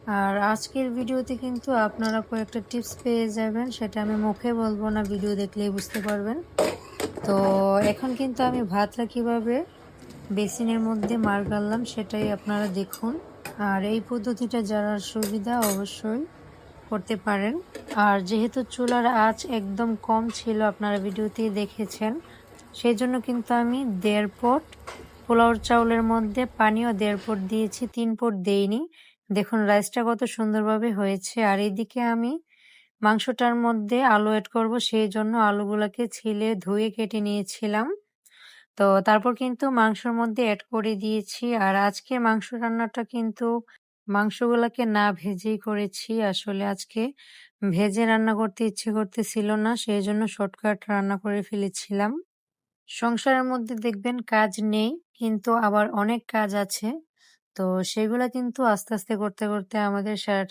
আর আজকের ভিডিওতে কিন্তু আপনারা কয়েকটা টিপস পেয়ে যাবেন, সেটা আমি মুখে বলবো না, ভিডিও দেখলেই বুঝতে পারবেন। তো এখন কিন্তু আমি ভাতটা কিভাবে বেসিনের মধ্যে মার গাড়লাম সেটাই আপনারা দেখুন। আর এই পদ্ধতিটা যারা সুবিধা অবশ্যই করতে পারেন। আর যেহেতু চুলার আঁচ একদম কম ছিল, আপনারা ভিডিওতেই দেখেছেন, সেই জন্য কিন্তু আমি ১.৫ পট পোলাওর চাউলের মধ্যে পানিও ১.৫ পট দিয়েছি, ৩ পট দেইনি। দেখুন রাইসটা কত সুন্দরভাবে হয়েছে। আর এদিকে আমি মাংসটার মধ্যে আলু এড করব, সেই জন্য আলুগুলাকে ছিলে ধুয়ে কেটে নিয়েছিলাম। তো তারপর কিন্তু মাংসর মধ্যে এড করে দিয়েছি। আর আজকে মাংস রান্নাটা কিন্তু মাংসগুলাকে না ভেজেই করেছি। আসলে আজকে ভেজে রান্না করতে ইচ্ছে করতেছিল না, সেই জন্য শর্টকাট রান্না করে ফেলেছিলাম। সংসারের মধ্যে দেখবেন কাজ নেই, কিন্তু আবার অনেক কাজ আছে। তো সেগুলা কিন্তু আস্তে, আস্তে করতে, করতে আমাদের সারাটা